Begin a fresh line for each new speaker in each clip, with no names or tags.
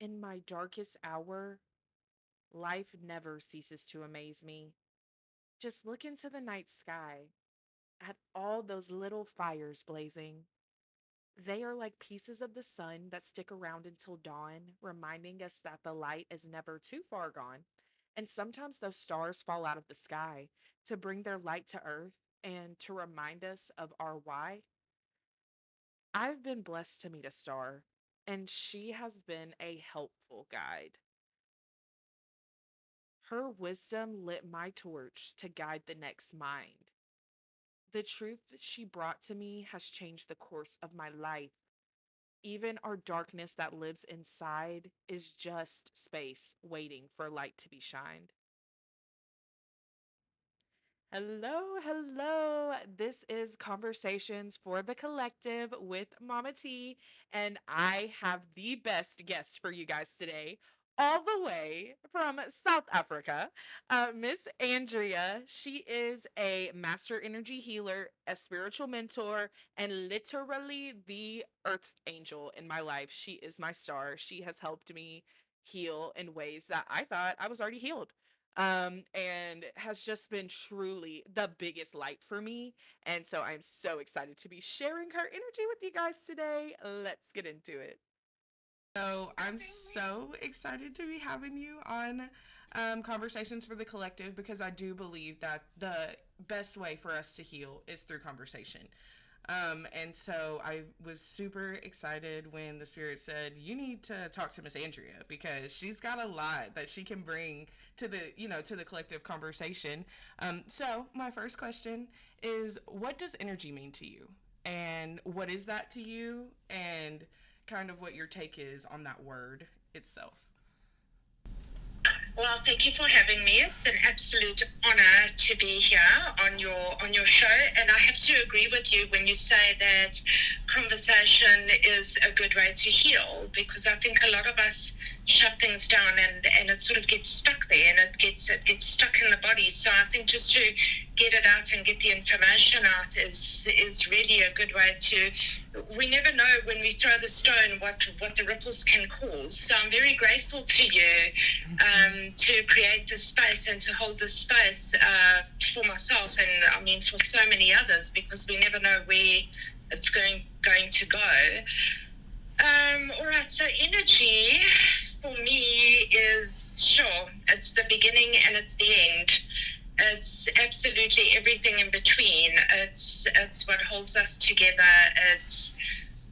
In my darkest hour, life never ceases to amaze me. Just look into the night sky at all those little fires blazing. They are like pieces of the sun that stick around until dawn, reminding us that the light is never too far gone. And sometimes those stars fall out of the sky to bring their light to earth and to remind us of our why. I've been blessed to meet a star, and she has been a helpful guide. Her wisdom lit my torch to guide the next mind. The truth that she brought to me has changed the course of my life. Even our darkness that lives inside is just space waiting for light to be shined. Hello, hello. This is Conversations for the Collective with Mama T, and I have the best guest for you guys today, all the way from South Africa, Miss Andrea. She is a master energy healer, a spiritual mentor, and literally the earth angel in my life. She is my star. She has helped me heal in ways that I thought I was already healed, and has just been truly the biggest light for me. And so I'm so excited to be sharing her energy with you guys today. Let's get into it. So I'm so excited to be having you on Conversations for the Collective, because I do believe that the best way for us to heal is through conversation. And so I was super excited when the spirit said, you need to talk to Miss Andrea because she's got a lot that she can bring to the collective conversation. So my first question is, what does energy mean to you? And what is that to you? And kind of what your take is on that word itself.
Well, thank you for having me. It's an absolute honor to be here on your show. And I have to agree with you when you say that conversation is a good way to heal, because I think a lot of us shut things down and it sort of gets stuck there and it gets stuck in the body. So I think just to get it out and get the information out is really a good way to. We never know when we throw the stone what the ripples can cause. So I'm very grateful to you to create this space and to hold this space for myself, and I mean for so many others, because we never know where it's going to go. All right, so energy for me is, sure, it's the beginning and it's the end. It's absolutely everything in between. It's what holds us together.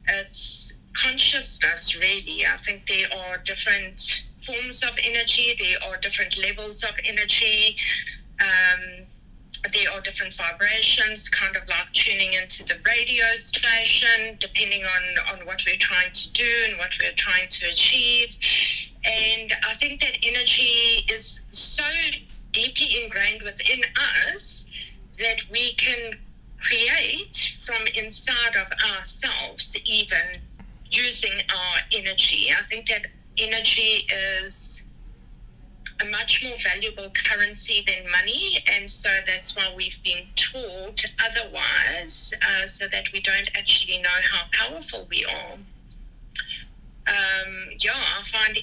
It's consciousness, really. I think there are different forms of energy. There are different levels of energy. Um, there are different vibrations, kind of like tuning into the radio station, depending on what we're trying to do and what we're trying to achieve. And I think that energy is so deeply ingrained within us that we can create from inside of ourselves, even using our energy. I think that energy is a much more valuable currency than money, and so that's why we've been taught otherwise, so that we don't actually know how powerful we are. I find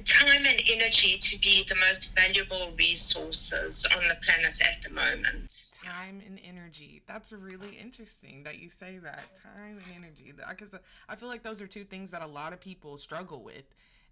time and energy to be the most valuable resources on the planet at the moment.
Time and energy. That's really interesting that you say that. Time and energy. Because I feel like those are two things that a lot of people struggle with,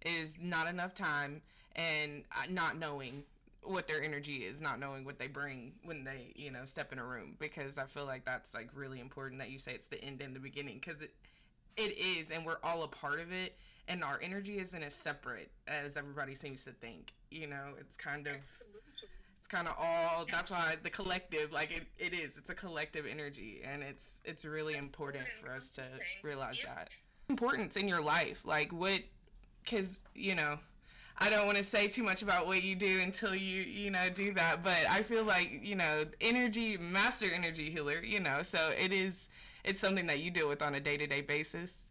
is not enough time and not knowing what their energy is, not knowing what they bring when they, step in a room. Because I feel like that's like really important that you say it's the end and the beginning, because it is, and we're all a part of it. And our energy isn't as separate as everybody seems to think. It's kind of all. That's why the collective, like it is, it's a collective energy, and it's really important for us to realize
Yep.
that importance in your life, like what, because I don't want to say too much about what you do until do that, but I feel like energy, master energy healer, so it's something that you deal with on a day-to-day basis.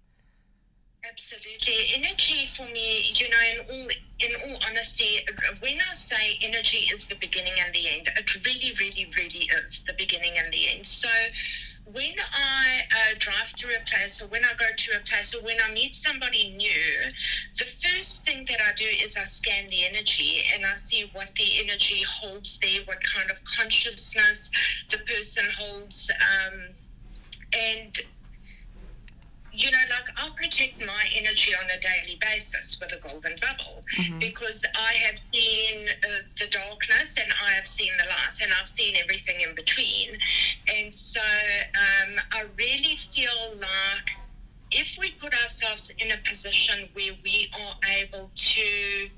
Absolutely. Energy for me, in all honesty, when I say energy is the beginning and the end, it really, really, really is the beginning and the end. So when I drive through a place, or when I go to a place, or when I meet somebody new, the I do is I scan the energy and I see what the energy holds there, what kind of consciousness the person holds, and like I'll protect my energy on a daily basis with a golden bubble, because I have seen the darkness and I have seen the light and I've seen everything in between. And so I really feel like if we put ourselves in a position where we are able to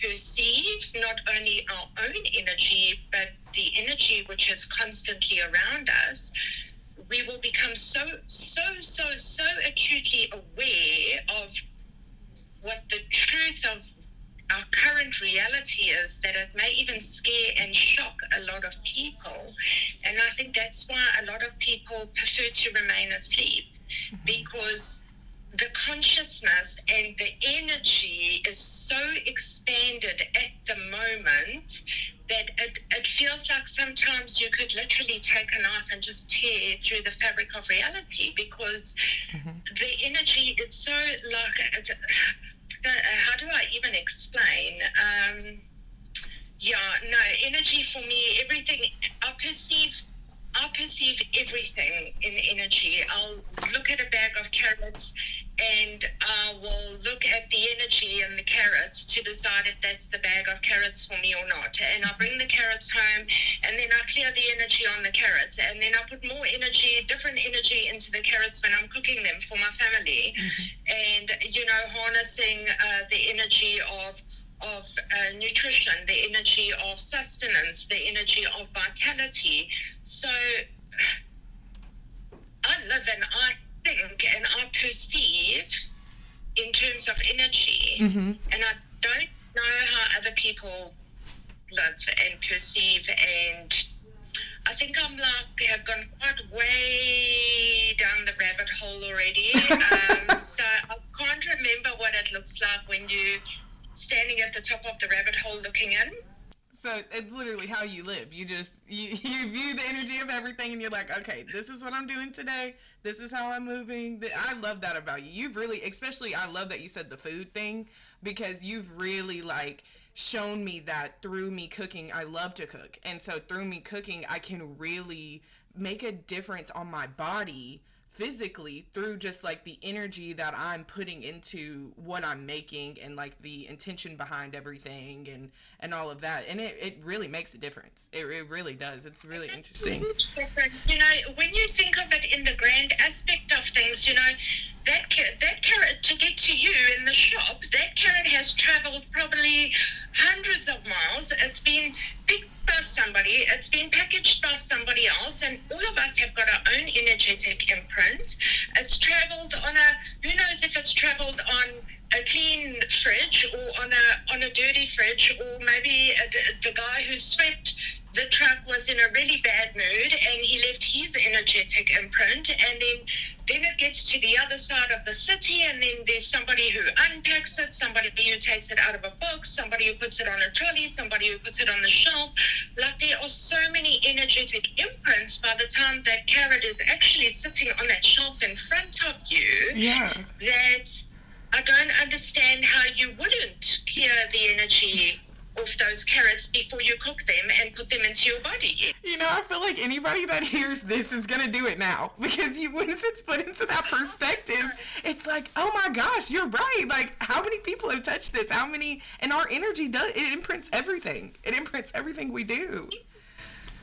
perceive not only our own energy, but the energy which is constantly around us, we will become so acutely aware of what the truth of our current reality is that it may even scare and shock a lot of people. And I think that's why a lot of people prefer to remain asleep, because the consciousness and the energy is so expanded at the moment that it feels like sometimes you could literally take a knife and just tear through the fabric of reality, because the energy is so like, how do I even explain? Energy for me, everything, I perceive everything in energy. I'll look at a bag of carrots and I will look at the energy in the carrots to decide if that's the bag of carrots for me or not. And I bring the carrots home and then I clear the energy on the carrots, and then I put more energy, different energy into the carrots when I'm cooking them for my family. And, harnessing the energy of nutrition, the energy of sustenance, the energy of vitality. So I live and I think and I perceive in terms of energy, and I don't know how other people live and perceive, and I think I'm like, have gone quite way down the rabbit hole already. So I can't remember what it looks like when you standing at the top of the rabbit hole looking in.
So it's literally how you live. You just you view the energy of everything, and you're like, okay, this is what I'm doing today. This is how I'm moving. I love that about you. You've really, especially, I love that you said the food thing, because you've really like shown me that through me cooking. I love to cook, and so through me cooking, I can really make a difference on my body physically through just like the energy that I'm putting into what I'm making, and like the intention behind everything, and all of that. And it really makes a difference. It really does. It's really interesting.
When you think of it in the grand aspect of things, that carrot to get to you in the shop, that carrot has traveled probably hundreds of miles. It's been picked by somebody, it's been packaged by somebody else, and all of us have got our own energetic imprint. It's traveled on who knows if it's traveled on a clean fridge or on a dirty fridge, or maybe the guy who swept the truck was in a really bad mood and he left his energetic imprint, and then it gets to the other side of the city, and then there's somebody who unpacks it, somebody who takes it out of a box, somebody who puts it on a trolley, somebody who puts it on the shelf. Like, there are so many energetic imprints by the time that carrot is actually sitting on that shelf in front of you, that I don't understand how you wouldn't clear the energy off those carrots before you cook them and put them into your body.
I feel like anybody that hears this is gonna do it now, because once it's put into that perspective, it's like, oh my gosh, you're right. Like, how many people have touched this? How many? And our energy it imprints everything. It imprints everything we do.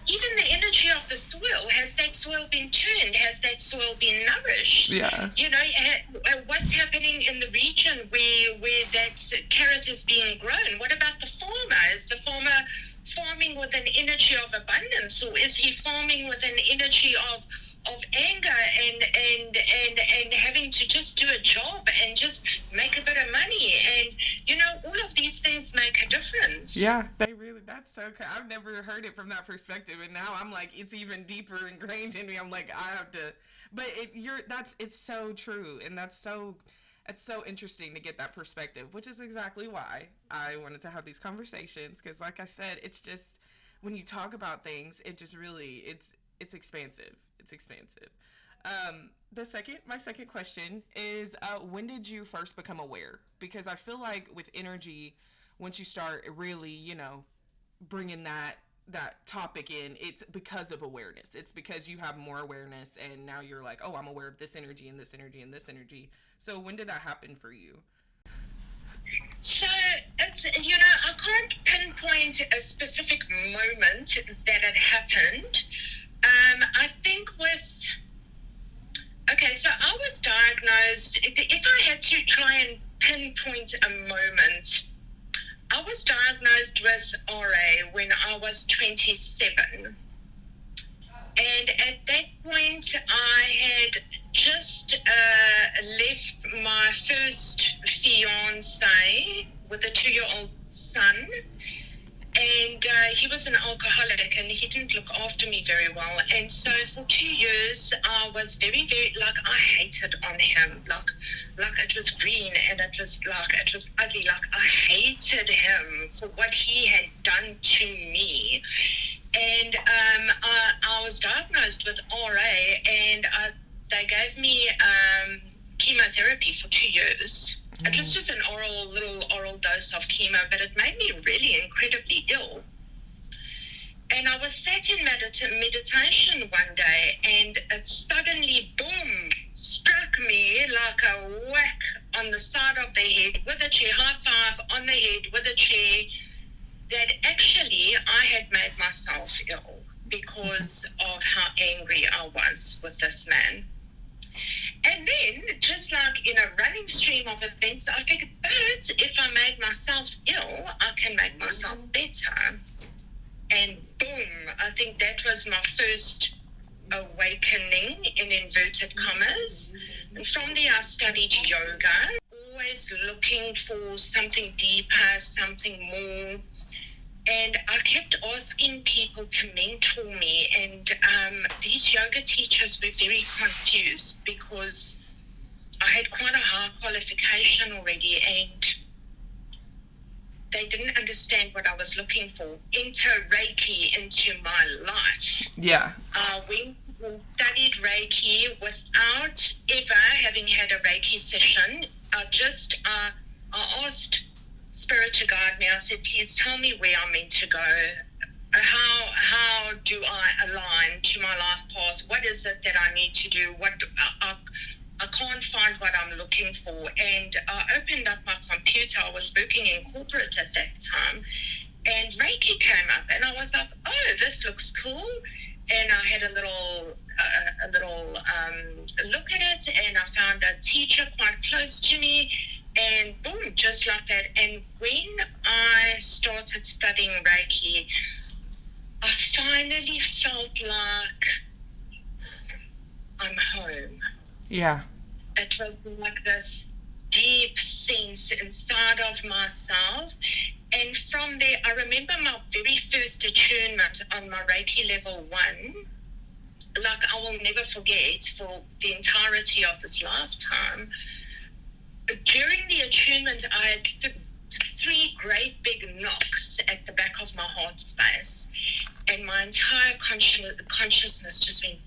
Even the energy of the soil, has that soil been turned? Has that soil been nourished?
Yeah.
What's happening in the region where that carrot is being grown? What about the farmer? Is the farmer farming with an energy of abundance, or is he farming with an energy of anger and having to just do a job and just make a bit of money? And all of these things make a difference.
Yeah, that's so cool. I've never heard it from that perspective, and now I'm like, it's even deeper ingrained in me. I'm like, I have to, but it's so true, and it's so interesting to get that perspective, which is exactly why I wanted to have these conversations, because like I said, it's just, when you talk about things, it just really, it's expansive. It's expansive. My second question is, when did you first become aware? Because I feel like with energy, once you start really, bringing that topic in, it's because of awareness. It's because you have more awareness, and now you're like, oh, I'm aware of this energy and this energy and this energy. So when did that happen for you?
So it's, I can't pinpoint a specific moment that it happened. I think okay, so I was diagnosed, if I had to try and pinpoint a moment, I was diagnosed with RA when I was 27. And at that point, I had just left my first fiance with a 2-year-old son. And he was an alcoholic, and he didn't look after me very well. And so for 2 years, I was very, very, like, I hated on him. Like it was green, and it was ugly. Like, I hated him for what he had done to me. And I was diagnosed with RA, and they gave me chemotherapy for 2 years. It was just an little oral dose of chemo, but it made me really incredibly ill. And I was sat in meditation one day, and it suddenly, boom, struck me like a whack on the side of the head with a chair, high five on the head with a chair, that actually I had made myself ill because of how angry I was with this man. And then, just like in a running stream of events, I figured, but if I made myself ill, I can make myself better. And boom, I think that was my first awakening, in inverted commas. And from there, I studied yoga, always looking for something deeper, something more. And I kept asking people to mentor me, and these yoga teachers were very confused because I had quite a high qualification already, and they didn't understand what I was looking for. Enter Reiki into my life.
Yeah.
I went and studied Reiki without ever having had a Reiki session. I asked Spirit to guide me. I said, please tell me where I'm meant to go. How do I align to my life path? What is it that I need to do? I can't find what I'm looking for. And I opened up my computer. I was working in corporate at that time, and Reiki came up, and I was like, oh, this looks cool. And I had a little look at it, and I found a teacher quite close to me. And boom, just like that. And when I started studying Reiki, I finally felt like I'm home.
Yeah.
It was like this deep sense inside of myself. And from there, I remember my very first attunement on my Reiki level 1. Like, I will never forget for the entirety of this lifetime. During the attunement, I had 3 great big knocks at the back of my heart space, and my entire consciousness just went.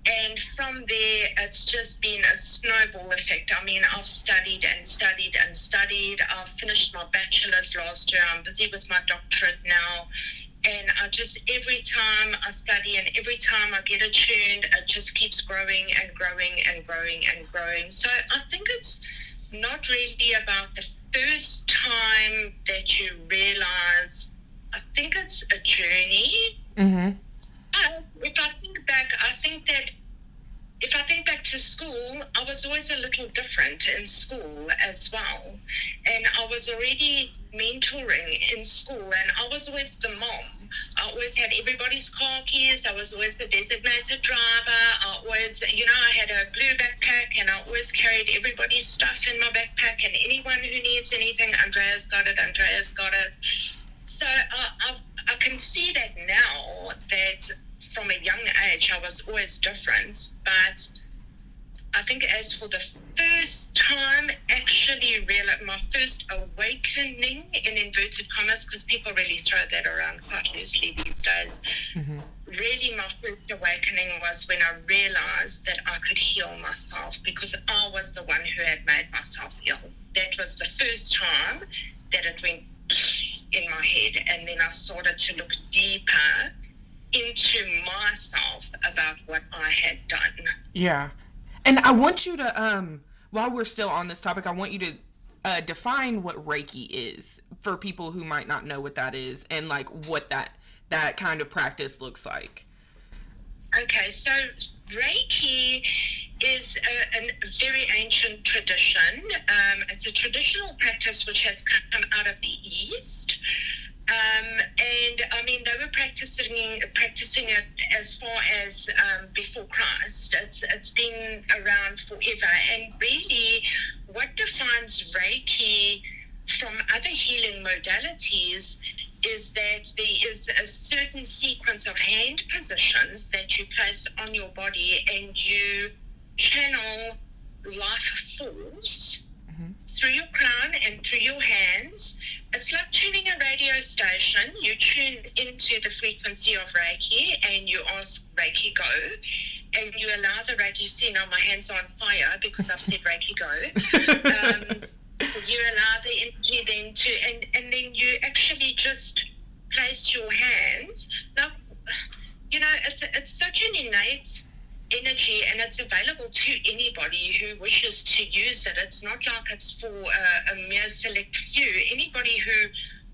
And from there, it's just been a snowball effect. I mean, I've studied and studied and studied. I've finished my bachelor's last year. I'm busy with my doctorate now. And every time I study and every time I get attuned, it just keeps growing and growing and growing and growing. So I think it's not really about the first time that you realize. I think it's a journey.
Mm-hmm.
If I think back to school, I was always a little different in school as well. And I was already mentoring in school, and I was always the mom. I always had everybody's car keys. I was always the designated driver. I always, I had a blue backpack, and I always carried everybody's stuff in my backpack, and anyone who needs anything, Andrea's got it. So I can see that now, that from a young age I was always different, but I think as for the first time, actually, my first awakening in inverted commas, because people really throw that around quite loosely these days.
Mm-hmm.
Really, my first awakening was when I realized that I could heal myself, because I was the one who had made myself ill. That was the first time that it went in my head, and then I started to look deeper into myself about what I had done.
Yeah. And I want you to while we're still on this topic, I want you to define what Reiki is for people who might not know what that is, and like what that kind of practice looks like.
Okay, so Reiki is a very ancient tradition. It's a traditional practice which has come out of the East. And I mean, they were practicing it as far as before Christ. It's been around forever. And really, what defines Reiki from other healing modalities is that there is a certain sequence of hand positions that you place on your body, and you channel life force through your crown and through your hands. It's like tuning a radio station. You tune into the frequency of Reiki and you ask Reiki go, and you allow the Reiki. See, now my hands are on fire because I've said Reiki go. You allow the energy then to, and then you actually just place your hands. Now, you know, it's such an innate energy, and it's available to anybody who wishes to use it. It's not like it's for a mere select few. Anybody who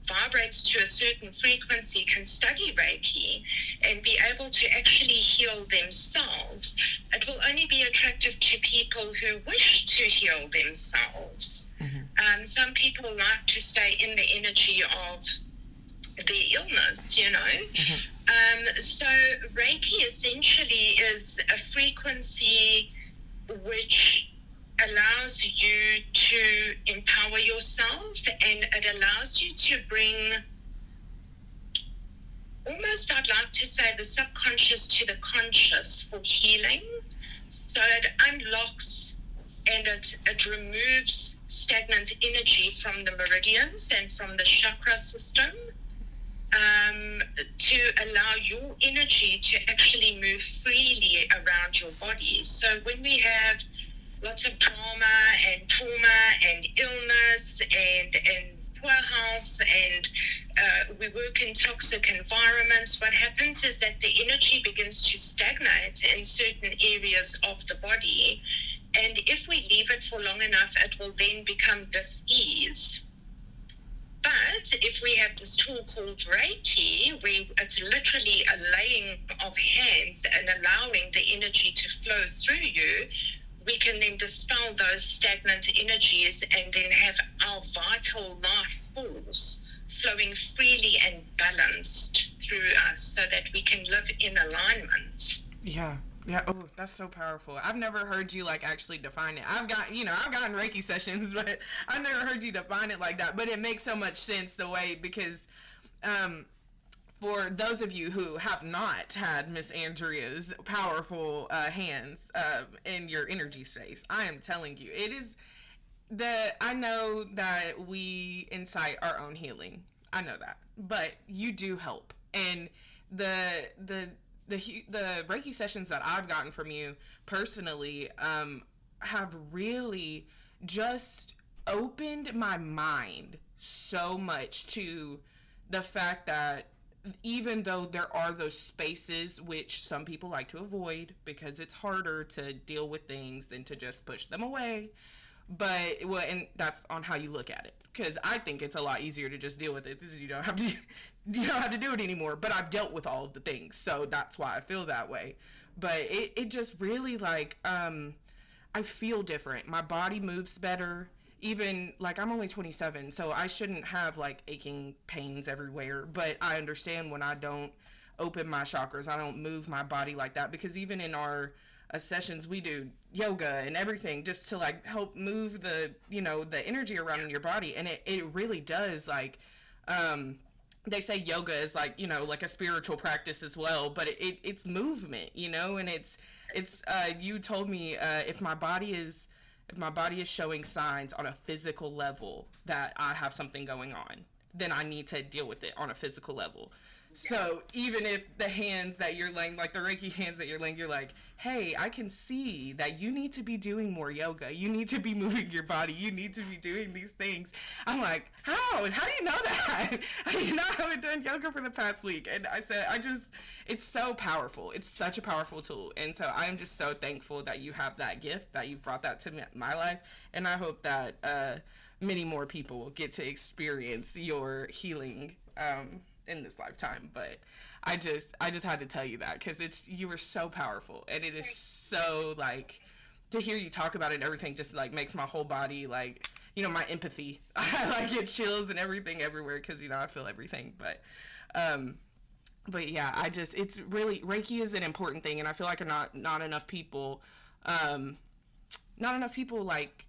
vibrates to a certain frequency can study Reiki and be able to actually heal themselves. It will only be attractive to people who wish to heal themselves. Mm-hmm. Some people like to stay in the energy of the illness, you know. Mm-hmm. So Reiki essentially is a frequency which allows you to empower yourself, and it allows you to bring almost, I'd like to say, the subconscious to the conscious for healing. So it unlocks and it removes stagnant energy from the meridians and from the chakra system, to allow your energy to actually move freely around your body. So when we have lots of trauma and illness and poor health, and we work in toxic environments, what happens is that the energy begins to stagnate in certain areas of the body. And if we leave it for long enough, it will then become dis-ease. But if we have this tool called Reiki, where it's literally a laying of hands and allowing the energy to flow through you, we can then dispel those stagnant energies and then have our vital life force flowing freely and balanced through us so that we can live in alignment.
Yeah. Yeah. Oh, that's so powerful. I've never heard you like actually define it. I've gotten Reiki sessions, but I've never heard you define it like that. But it makes so much sense the way, because for those of you who have not had Miss Andrea's powerful hands in your energy space, I am telling you, it is I know that we incite our own healing. I know that, but you do help, and the Reiki sessions that I've gotten from you personally have really just opened my mind so much to the fact that even though there are those spaces which some people like to avoid because it's harder to deal with things than to just push them away, but well, and that's on how you look at it, because I think it's a lot easier to just deal with it because you don't have to do it anymore. But I've dealt with all of the things, so that's why I feel that way. But it just really like I feel different. My body moves better. Even like I'm only 27, so I shouldn't have like aching pains everywhere, but I understand when I don't open my chakras, I don't move my body like that, because even in our sessions we do yoga and everything just to like help move the energy around in your body, and it really does like they say yoga is like like a spiritual practice as well, but it's movement, and it's It's you told me if my body is showing signs on a physical level that I have something going on, then I need to deal with it on a physical level. So even if the hands that you're laying, like the Reiki hands that you're laying, you're like, hey, I can see that you need to be doing more yoga. You need to be moving your body. You need to be doing these things. I'm like, how? How do you know that? How do you know I haven't done yoga for the past week? And I said, it's so powerful. It's such a powerful tool. And so I'm just so thankful that you have that gift, that you've brought that to my life. And I hope that many more people will get to experience your healing in this lifetime. But I just had to tell you that because you were so powerful, and it is so like to hear you talk about it and everything just like makes my whole body like my empathy. I like get chills and everything everywhere because I feel everything. But yeah, it's really Reiki is an important thing, and I feel like not enough people, not enough people like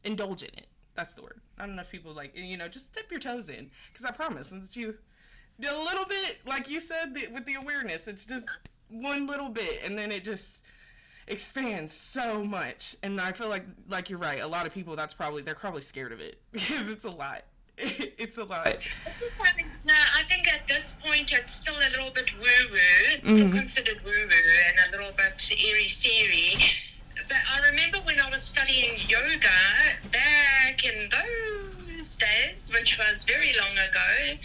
indulge in it. That's the word. Not enough people like just dip your toes in, because I promise once you do a little bit, like you said, with the awareness, it's just one little bit, and then it just expands so much. And I feel like you're right. A lot of people they're probably scared of it because it's a lot. It's a lot.
No, I think at this point it's still a little bit woo-woo. It's still considered woo-woo and a little bit airy-fairy. But I remember when I was studying yoga back in those days, which was very long ago,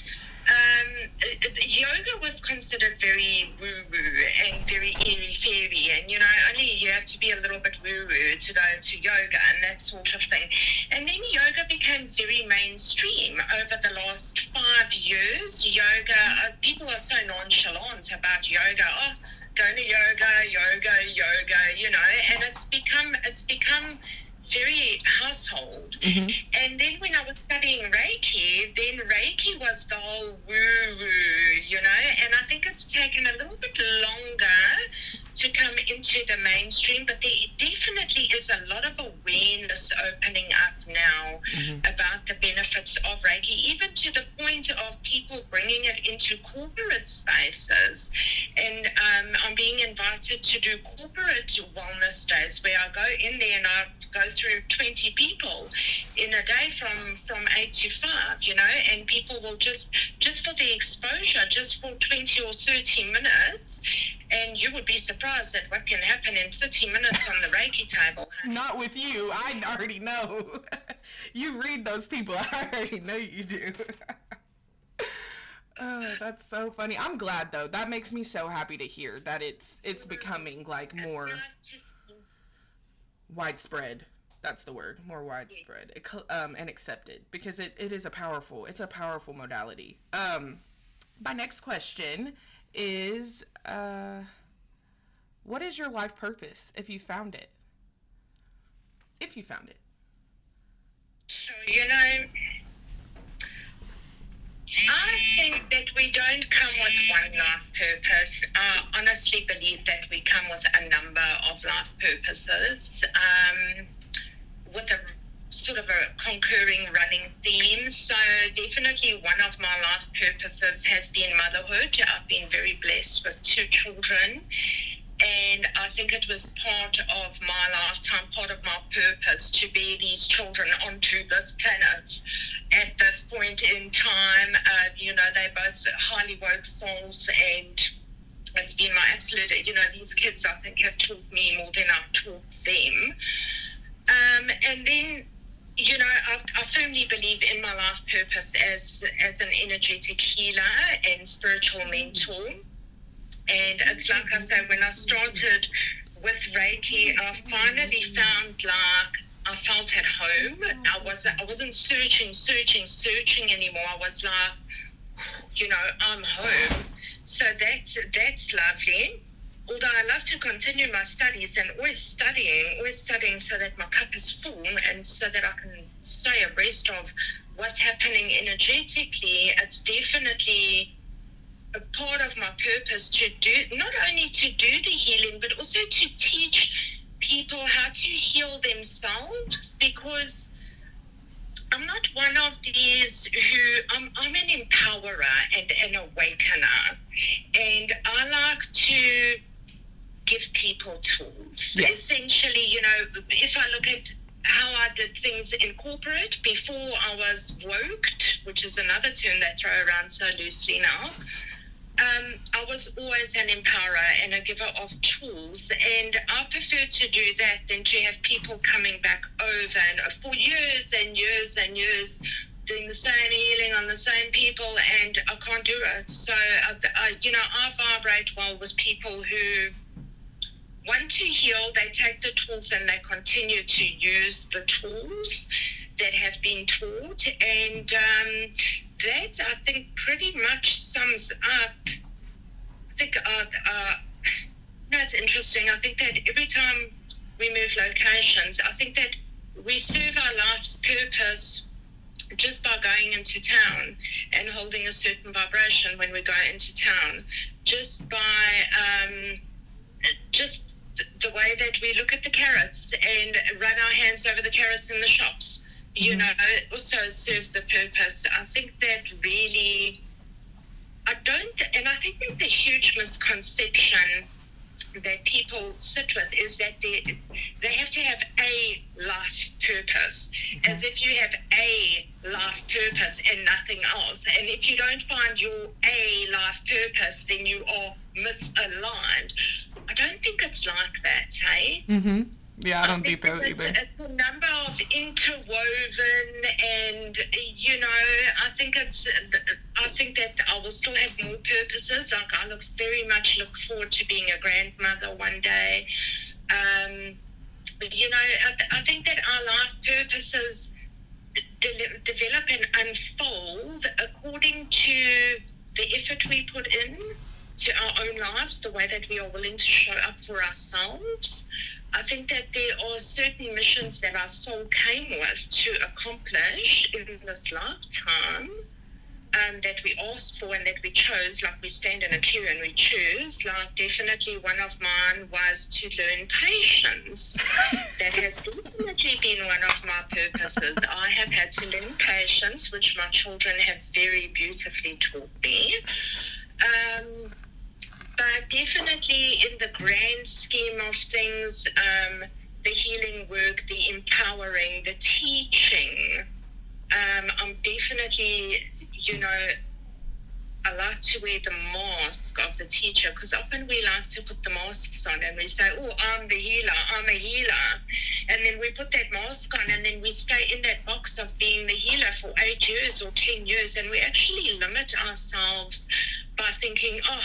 yoga was considered very woo-woo and very airy-fairy, and only you have to be a little bit woo-woo to go into yoga and that sort of thing. And then yoga became very mainstream over the last 5 years. Yoga, people are so nonchalant about yoga. Oh, going to yoga, and it's become very household. And then when I was studying Reiki, then Reiki was the whole woo-woo, and I think it's taken a little bit longer to come into the mainstream, but there definitely is a lot of awareness opening up now about the benefits of Reiki, even to the point of people bringing it into corporate spaces. And I'm being invited to do corporate wellness days where I go in there and I go through 20 people in a day from 8 to 5, and people will just for the exposure, just for 20 or 30 minutes, and you would be surprised at what can happen in 30 minutes on the Reiki table.
Not with you. I already know. You read those people. I already know you do. Oh, that's so funny. I'm glad though. That makes me so happy to hear that it's becoming like more widespread. That's the word. More widespread and accepted, because it's a powerful modality. My next question is what is your life purpose if you found it? If you found it.
So, I think that we don't come with one life purpose. I honestly believe that we come with a number of life purposes, with a sort of a concurring running theme. So definitely one of my life purposes has been motherhood. I've been very blessed with 2 children. And I think it was part of my lifetime, part of my purpose to bear these children onto this planet at this point in time. They're both highly woke souls, and it's been my absolute, these kids I think have taught me more than I've taught them. And then, I firmly believe in my life purpose as an energetic healer and spiritual mentor. And it's like I say, when I started with Reiki, I finally found like I felt at home. I wasn't searching anymore. I was like, I'm home. So that's lovely. Although I love to continue my studies and always studying so that my cup is full and so that I can stay abreast of what's happening energetically. It's definitely a part of my purpose to do, not only to do the healing, but also to teach people how to heal themselves, because I'm not one of these I'm an empowerer and an awakener, and I like to give people tools.
Yeah.
Essentially, you know, if I look at how I did things in corporate before I was woked, which is another term they throw around so loosely now, I was always an empowerer and a giver of tools, and I prefer to do that than to have people coming back over and for years and years and years doing the same healing on the same people, and I can't do it. So, you know, I vibrate well with people who want to heal, they take the tools and they continue to use the tools that have been taught. And that, I think, pretty much sums up, I think, no, it's interesting. I think that every time we move locations, I think that we serve our life's purpose just by going into town and holding a certain vibration when we go into town, just by just the way that we look at the carrots and run our hands over the carrots in the shops, you know, it also serves a purpose. I think that really, and I think there's a huge misconception that people sit with is that they have to have a life purpose, as if you have a life purpose and nothing else. And if you don't find your a life purpose, then you are misaligned. I don't think it's like that, hey?
Mm-hmm. Yeah, I don't think that either.
It's a number of interwoven, and you know, I think that I will still have more purposes. Like I very much look forward to being a grandmother one day. You know, I think that our life purposes develop and unfold according to the effort we put in to our own lives, the way that we are willing to show up for ourselves. I think that there are certain missions that our soul came with to accomplish in this lifetime, that we asked for and that we chose, like we stand in a queue and we choose. Like definitely one of mine was to learn patience. That has definitely been one of my purposes. I have had to learn patience, which my children have very beautifully taught me. But definitely in the grand scheme of things, the healing work, the empowering, the teaching, I'm definitely, you know, I like to wear the mask of the teacher, because often we like to put the masks on and we say, oh, I'm the healer, I'm a healer. And then we put that mask on and then we stay in that box of being the healer for 8 years or 10 years. And we actually limit ourselves by thinking, oh,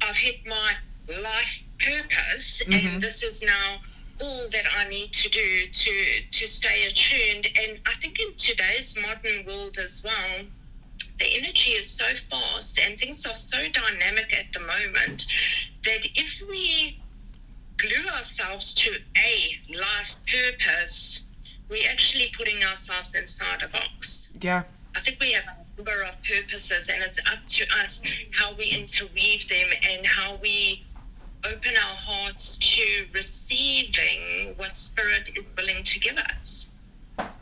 I've hit my life purpose, and this is now all that I need to do to stay attuned. And I think in today's modern world as well, the energy is so fast and things are so dynamic at the moment that if we glue ourselves to a life purpose, we're actually putting ourselves inside a box.
Yeah.
I think we have a number of purposes, and it's up to us how we interweave them and how we open our hearts to receiving what Spirit is willing to give us.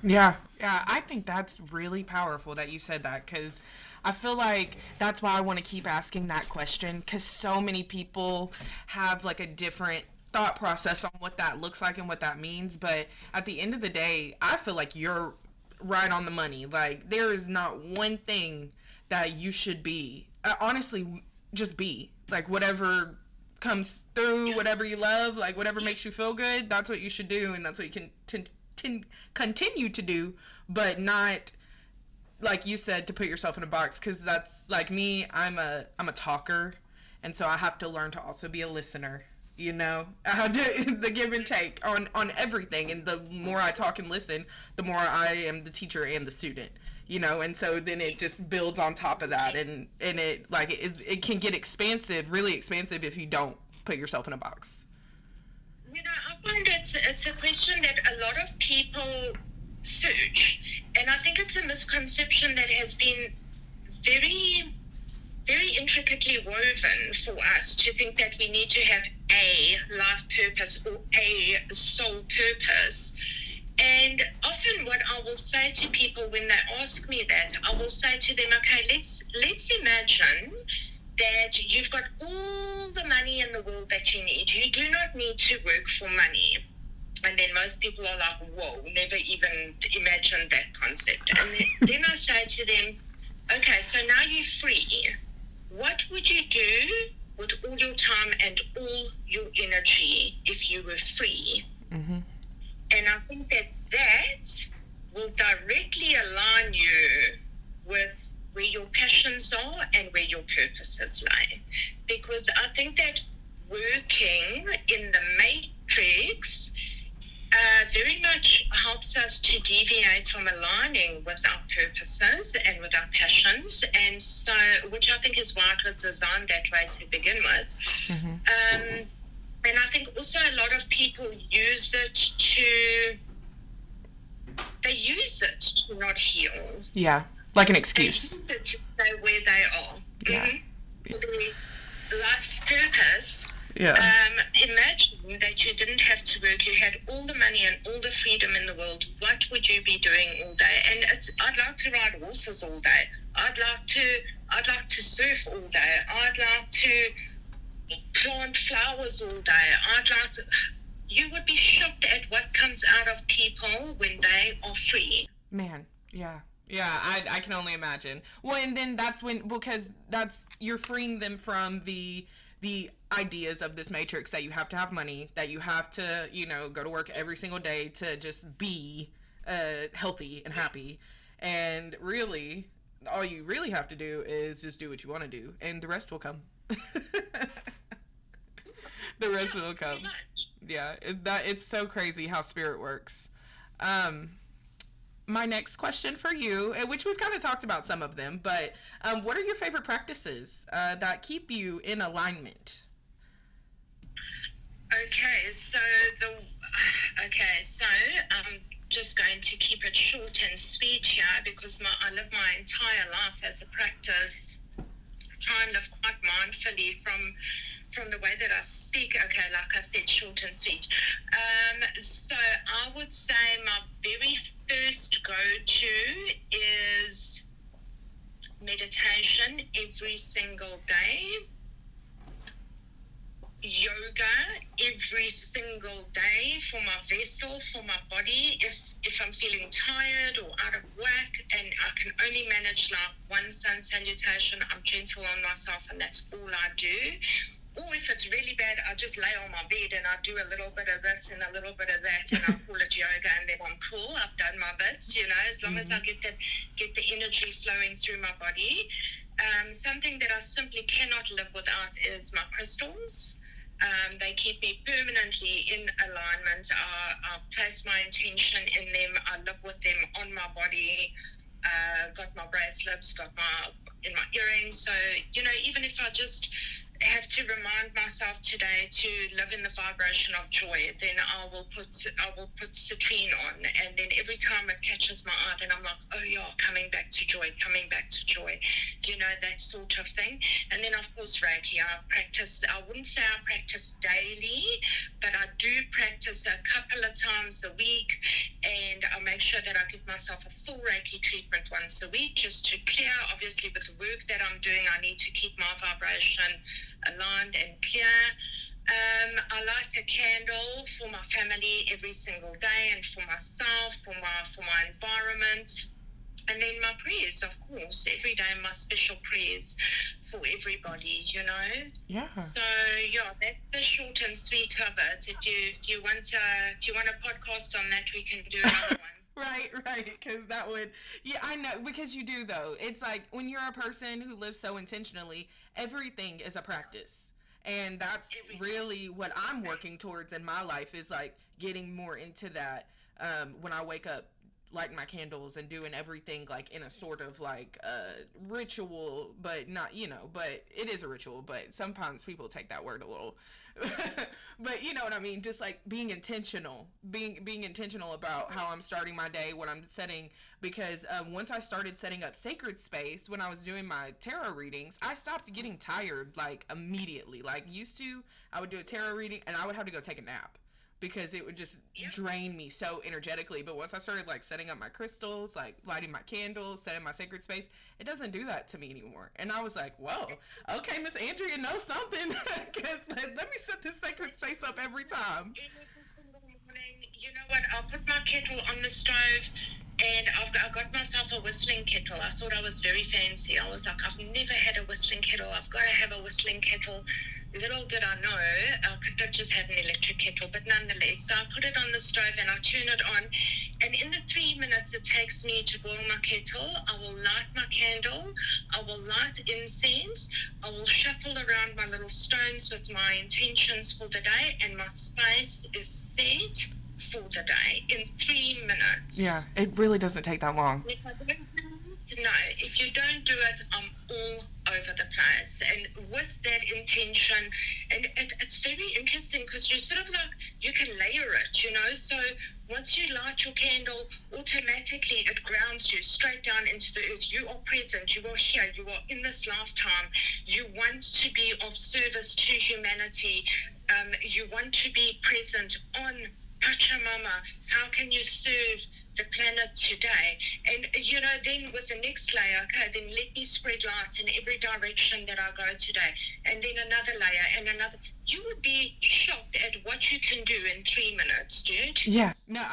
Yeah, I think that's really powerful that you said that, because I feel like that's why I want to keep asking that question, because so many people have like a different thought process on what that looks like and what that means. But at the end of the day, I feel like you're right on the money. Like there is not one thing that you should be. Honestly, just be. Like whatever comes through, whatever you love, like whatever makes you feel good, that's what you should do, and that's what you can continue to do, but not, like you said, to put yourself in a box, because that's like me. I'm a talker, and so I have to learn to also be a listener, you know. I have to the give and take on everything, and the more I talk and listen, the more I am the teacher and the student, you know. And so then it just builds on top of that, and it like it can get expansive, really expansive, if you don't put yourself in a box.
You know, I find it's a question that a lot of people search, and I think it's a misconception that has been very, very intricately woven for us to think that we need to have a life purpose or a soul purpose. And often what I will say to people when they ask me that, I will say to them, okay, let's imagine that you've got all the money in the world that you need. You do not need to work for money. And then most people are like, whoa, never even imagined that concept. And then I say to them, okay, so now you're free. What would you do with all your time and all your energy if you were free?
Mm-hmm.
And I think that will directly align you with where your passions are and where your purposes lie. Because I think that working in the matrix very much helps us to deviate from aligning with our purposes and with our passions, and so, which I think is why it was designed that way to begin with.
Mm-hmm.
And I think also a lot of people use it to not heal.
Yeah, like an
They
excuse.
use it to stay where they are.
Yeah.
For their life's purpose.
Yeah.
Imagine that you didn't have to work. You had all the money and all the freedom in the world. What would you be doing all day? And I'd like to ride horses all day. I'd like to surf all day. I'd like to plant flowers all day. You would be shocked at what comes out of people when they are free.
Man, yeah. Yeah, I can only imagine. Well, and then that's when, because that's, you're freeing them from the ideas of this matrix that you have to have money, that you have to, go to work every single day to just be healthy and happy. And really, all you really have to do is just do what you want to do, and the rest will come. The rest will come. Yeah, it's so crazy how spirit works. Um, my next question for you, which we've kind of talked about some of them, but what are your favorite practices that keep you in alignment?
So I'm just going to keep it short and sweet here because I live my entire life as a practice. Try and live quite mindfully from the way that I speak. Okay, like I said, short and sweet. So I would say my very first go-to is meditation every single day, yoga every single day for my vessel, for my body. If I'm feeling tired or out of whack and I can only manage like one sun salutation, I'm gentle on myself and that's all I do. Or if it's really bad, I just lay on my bed and I do a little bit of this and a little bit of that and I call it yoga and then I'm cool. I've done my bits, as long as I get the energy flowing through my body. Something that I simply cannot live without is my crystals. They keep me permanently in alignment. I place my intention in them. I live with them on my body. Got my bracelets, got in my earrings. So, even if I just have to remind myself today to live in the vibration of joy, then I will put citrine on, and then every time it catches my eye, then I'm like, oh yeah, coming back to joy, that sort of thing. And then of course Reiki, I wouldn't say I practice daily, but I do practice a couple of times a week, and I make sure that I give myself a full Reiki treatment once a week, just to clear. Obviously with the work that I'm doing, I need to keep my vibration aligned and clear. I light a candle for my family every single day and for myself, for my environment. And then my prayers, of course, every day my special prayers for everybody,
Yeah.
So yeah, that's the short and sweet of it. If you want a podcast on that, we can do another one.
Right, because that would, yeah, I know, because you do though. It's like when you're a person who lives so intentionally, everything is a practice. And that's really what I'm working towards in my life, is like getting more into that. When I wake up, lighting my candles and doing everything like in a sort of like ritual, but not, but it is a ritual, but sometimes people take that word a little but you know what I mean, just like being intentional, being intentional about how I'm starting my day, what I'm setting, because once I started setting up sacred space when I was doing my tarot readings, I stopped getting tired like immediately. Like used to, I would do a tarot reading and I would have to go take a nap because it would just
Yep.
drain me so energetically. But once I started like setting up my crystals, like lighting my candles, setting my sacred space, it doesn't do that to me anymore. And I was like, whoa, okay, Miss Andrea knows something, because let me set this sacred space up every time.
Every single morning, you know what? I'll put my kettle on the stove, and I got myself a whistling kettle. I thought I was very fancy. I was like, I've never had a whistling kettle. I've got to have a whistling kettle. Little did I know, I could have just had an electric kettle, but nonetheless. So I put it on the stove and I turn it on. And in the 3 minutes it takes me to boil my kettle, I will light my candle, I will light incense, I will shuffle around my little stones with my intentions for the day, and my space is set for the day in 3 minutes.
Yeah, it really doesn't take that long.
No, if you don't do it, I'm all over the place. And with that intention, and it's very interesting because you sort of like, you can layer it, you know. So once you light your candle, automatically it grounds you straight down into the earth. You are present, you are here, you are in this lifetime. You want to be of service to humanity. You want to be present on Pachamama. How can you serve the planet today? And you know, then with the next layer, okay, then let me spread light in every direction that I go today, and then another layer and another. You would be shocked at what you can do in 3 minutes, dude.
Yeah. No,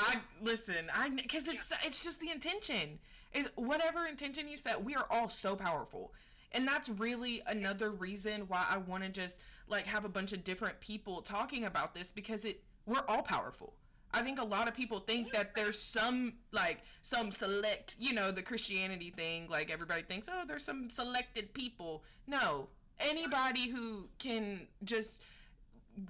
because it's just the intention. Whatever intention you set, we are all so powerful. And that's really another reason why I want to just like have a bunch of different people talking about this, because we're all powerful. I think a lot of people think that there's some select, the Christianity thing, like everybody thinks, oh, there's some selected people. No, anybody who can just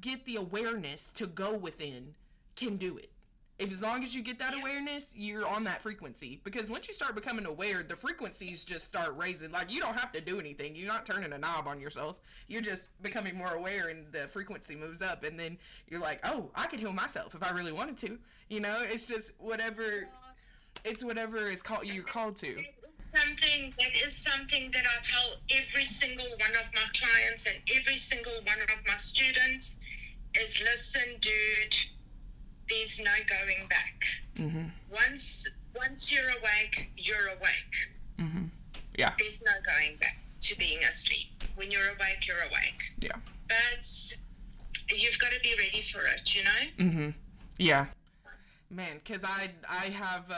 get the awareness to go within can do it. As long as you get that awareness, you're on that frequency. Because once you start becoming aware, the frequencies just start raising. Like, you don't have to do anything. You're not turning a knob on yourself. You're just becoming more aware, and the frequency moves up. And then you're like, oh, I could heal myself if I really wanted to. It's just whatever. It's whatever is you're called to.
That is something that I tell every single one of my clients and every single one of my students is, listen, dude, there's no going back.
Mm-hmm.
Once you're awake, you're awake.
Mm-hmm. Yeah.
There's no going back to being asleep. When you're awake, you're awake.
Yeah.
But you've got to be ready for it, you know?
Mm-hmm. Yeah. Man, because I have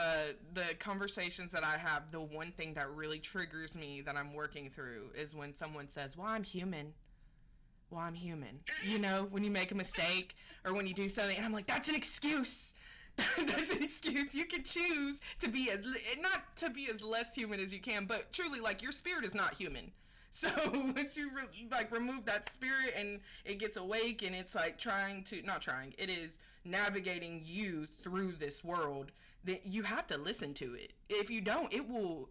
the conversations that I have, the one thing that really triggers me that I'm working through is when someone says, well, I'm human. Well, I'm human. When you make a mistake or when you do something, and I'm like, that's an excuse. That's an excuse. You can choose to be not to be as less human as you can, but truly, like, your spirit is not human. So once you remove that spirit and it gets awake and it's like it is navigating you through this world, that you have to listen to it. If you don't, it will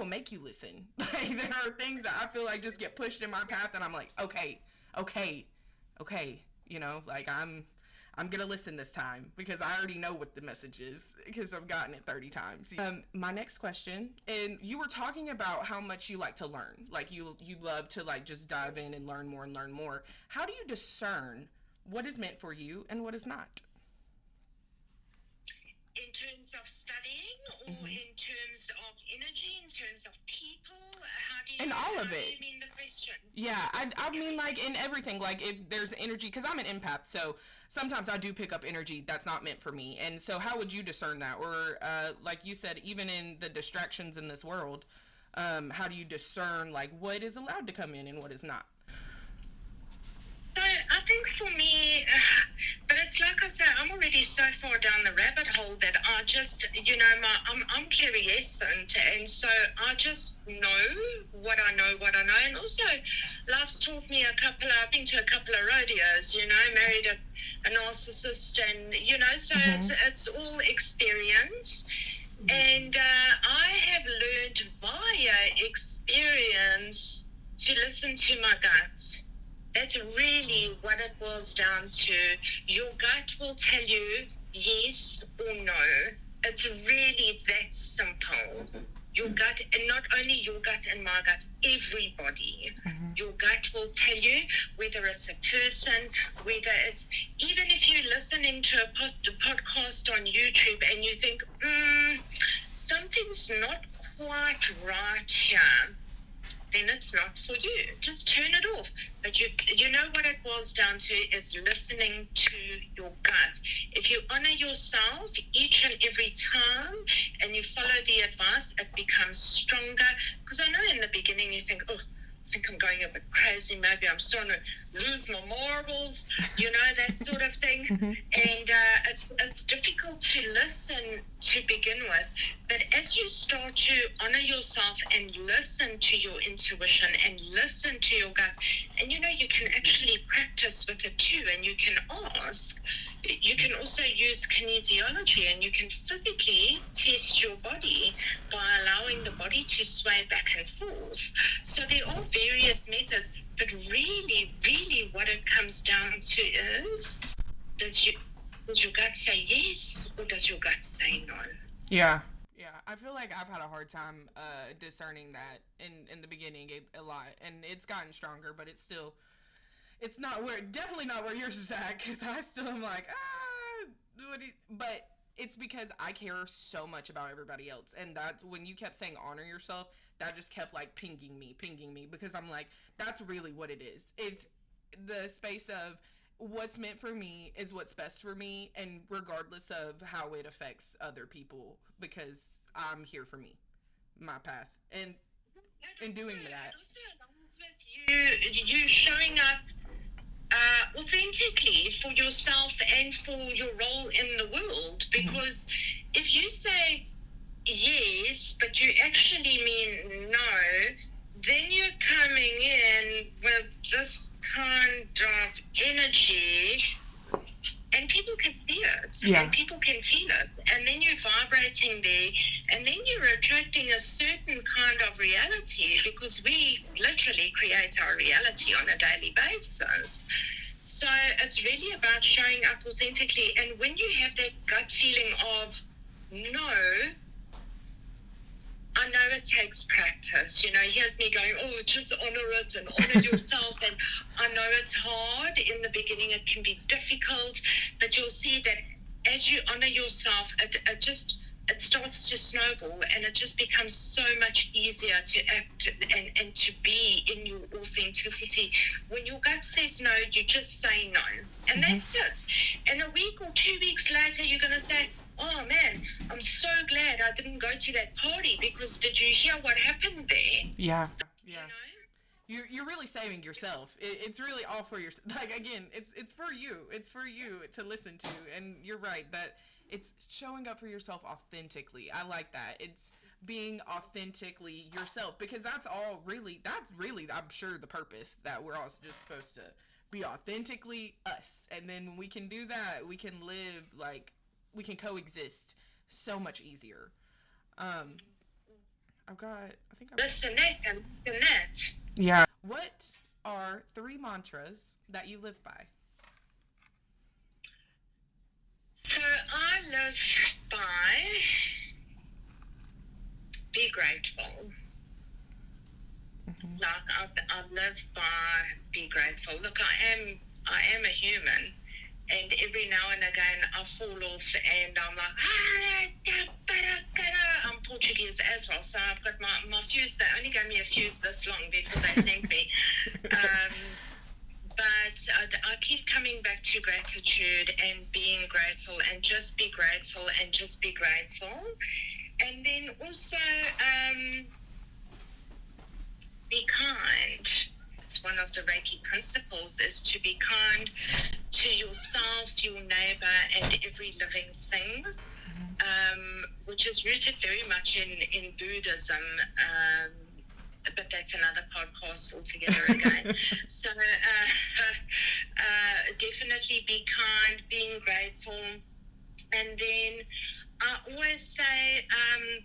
make you listen. Like, there are things that I feel like just get pushed in my path, and I'm like, okay, like I'm gonna listen this time because I already know what the message is because I've gotten it 30 times. My next question, and you were talking about how much you like to learn, like you love to like just dive in and learn more and learn more. How do you discern what is meant for you and what is not?
In terms of studying, or in terms of energy, in terms of people?
In all of it.
You mean the question?
Yeah, I mean, like, in everything. Like, if there's energy, because I'm an empath, so sometimes I do pick up energy that's not meant for me. And so how would you discern that? Or, like you said, even in the distractions in this world, how do you discern, like, what is allowed to come in and what is not?
So I think for me, but it's like I say, I'm already so far down the rabbit hole that I just, I'm clairvoyant, and so I just know what I know, and also life's taught me I've been to a couple of rodeos, married a narcissist, and, so it's all experience, and I have learned via experience to listen to my gut. That's really what it boils down to. Your gut will tell you yes or no. It's really that simple. Your gut, and not only your gut and my gut, everybody. Your gut will tell you whether it's a person, whether it's even if you're listening to a podcast on YouTube and you think, something's not quite right here, then it's not for you. Just turn it off. But you know what it boils down to is listening to your gut. If you honor yourself each and every time and you follow the advice, it becomes stronger. Because I know in the beginning you think, oh, I think I'm going a bit crazy. Maybe I'm starting to lose my marbles, that sort of thing. And it's difficult to listen to begin with. But as you start to honor yourself and listen to your intuition and listen to your gut, and you can actually practice with it too, and you can ask. You can also use kinesiology, and you can physically test your body by allowing the body to sway back and forth. So there are various methods, but really, really what it comes down to is, does your gut say yes, or does your gut say no?
Yeah. Yeah, I feel like I've had a hard time discerning that in the beginning a lot, and it's gotten stronger, but it's not definitely not where yours is at, because I still am like, but it's because I care so much about everybody else, and that's when you kept saying honor yourself, that just kept like pinging me, because I'm like, that's really what it is. It's the space of what's meant for me is what's best for me, and regardless of how it affects other people, because I'm here for me, my path, and in doing that.
It also aligns with you showing up authentically for yourself and for your role in the world. Because if you say yes, but you actually mean no, then you're coming in with this kind of energy, and people can see it, and people can feel it, and then you're vibrating there, and then you're attracting a certain kind of reality, because we literally create our reality on a daily basis. So it's really about showing up authentically, and when you have that gut feeling of no, I know it takes practice. Here's me going, oh, just honor it and honor yourself. And I know it's hard. In the beginning, it can be difficult. But you'll see that as you honor yourself, it starts to snowball, and it just becomes so much easier to act and to be in your authenticity. When your gut says no, you just say no. And that's it. And a week or 2 weeks later, you're going to say, oh man, I'm so glad I didn't go to that party, because did you hear what happened there?
Yeah. You're really saving yourself. It's really all for yourself. Like, again, it's for you. It's for you to listen to. And you're right that it's showing up for yourself authentically. I like that. It's being authentically yourself, because that's really, I'm sure, the purpose, that we're all just supposed to be authentically us. And then when we can do that, we can live like we can coexist so much easier. Um, I've got, I think I've
This and that and that.
Yeah. What are 3 mantras that you live by?
So I live by be grateful. Like I live by be grateful. Look, I am a human, and every now and again I fall off, and I'm like, I'm Portuguese as well, so I've got my fuse. They only gave me a fuse this long before they sent me. But I keep coming back to gratitude and being grateful, and just be grateful, and just be grateful. And then also be kind. It's one of the Reiki principles, is to be kind to yourself, your neighbor, and every living thing, which is rooted very much in Buddhism. But that's another podcast altogether again. So definitely be kind, being grateful. And then I always say,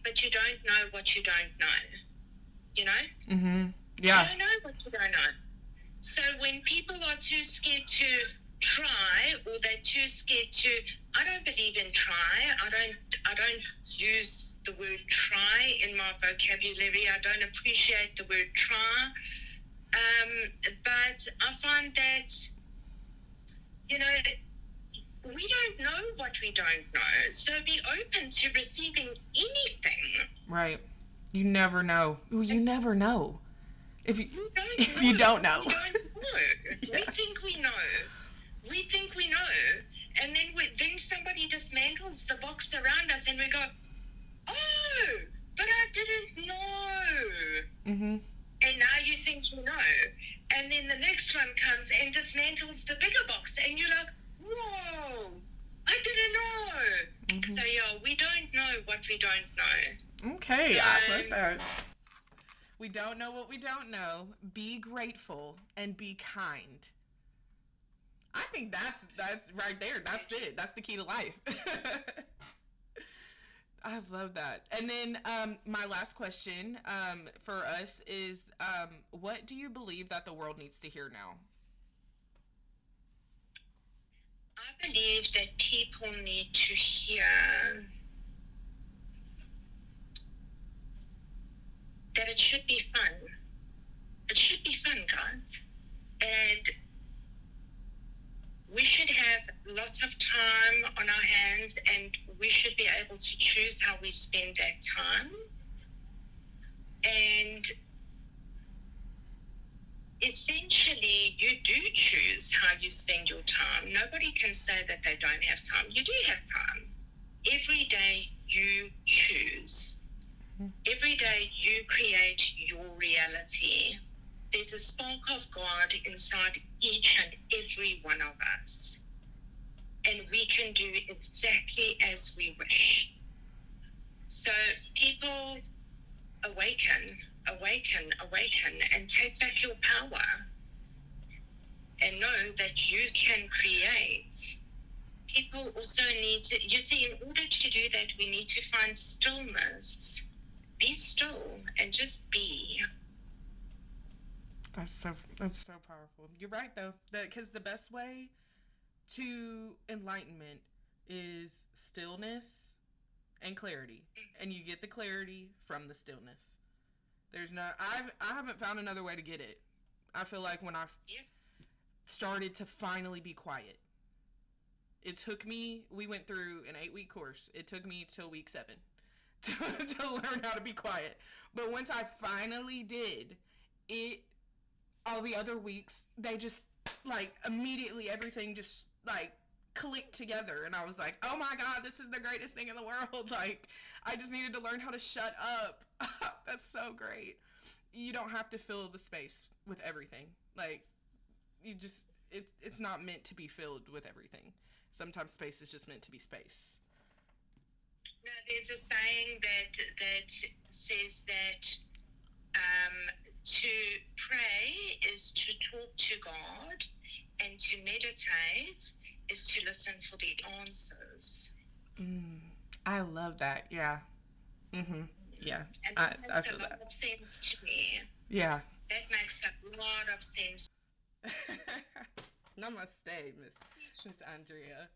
but you don't know what you don't know.
Yeah.
You don't know what you don't know. So when people are too scared to try, or they're too scared to, I don't believe in try. I don't use the word try in my vocabulary. I don't appreciate the word try. But I find that, we don't know what we don't know. So be open to receiving anything.
Right. You never know. You never know. If you,
We don't
if
know.
you don't know.
We don't know.
Yeah.
We think we know. We think we know. And then somebody dismantles the box around us and we go, oh, but I didn't know.
Mm-hmm.
And now you think you know. And then the next one comes and dismantles the bigger box and you're like, whoa, I didn't know.
Mm-hmm.
So yeah, we don't know what we don't know.
Okay,
So,
I like that. We don't know what we don't know. Be grateful and be kind. I think that's right there. That's it. That's the key to life. I love that. And then my last question for us is, what do you believe that the world needs to hear now?
I believe that people need to hear that it should be fun. It should be fun, guys. And we should have lots of time on our hands and we should be able to choose how we spend that time. And essentially, you do choose how you spend your time. Nobody can say that they don't have time. You do have time. Every day you choose. Every day you create your reality. There's a spark of God inside each and every one of us. And we can do exactly as we wish. So people awaken, and take back your power. And know that you can create. People also need to, you see, in order to do that, we need to find stillness. Be still and just be.
That's so powerful. You're right though, because the best way to enlightenment is stillness and clarity, and you get the clarity from the stillness. There's no, I haven't found another way to get it. I feel like when I started to finally be quiet, it took me. We went through an 8-week course. It took me till week 7 to learn how to be quiet. But once I finally did, it all the other weeks they just like immediately everything just like clicked together and I was like, oh my god, this is the greatest thing in the world. Like I just needed to learn how to shut up. That's so great. You don't have to fill the space with everything. Like you just it's not meant to be filled with everything. Sometimes space is just meant to be space.
Now, there's a saying that says that to pray is to talk to God, and to meditate is to listen for the answers.
I love that. Yeah. Yeah.
And
I
that makes
feel
a lot
that.
of sense to me.
Yeah.
That makes a lot of sense.
Namaste, Miss Andrea.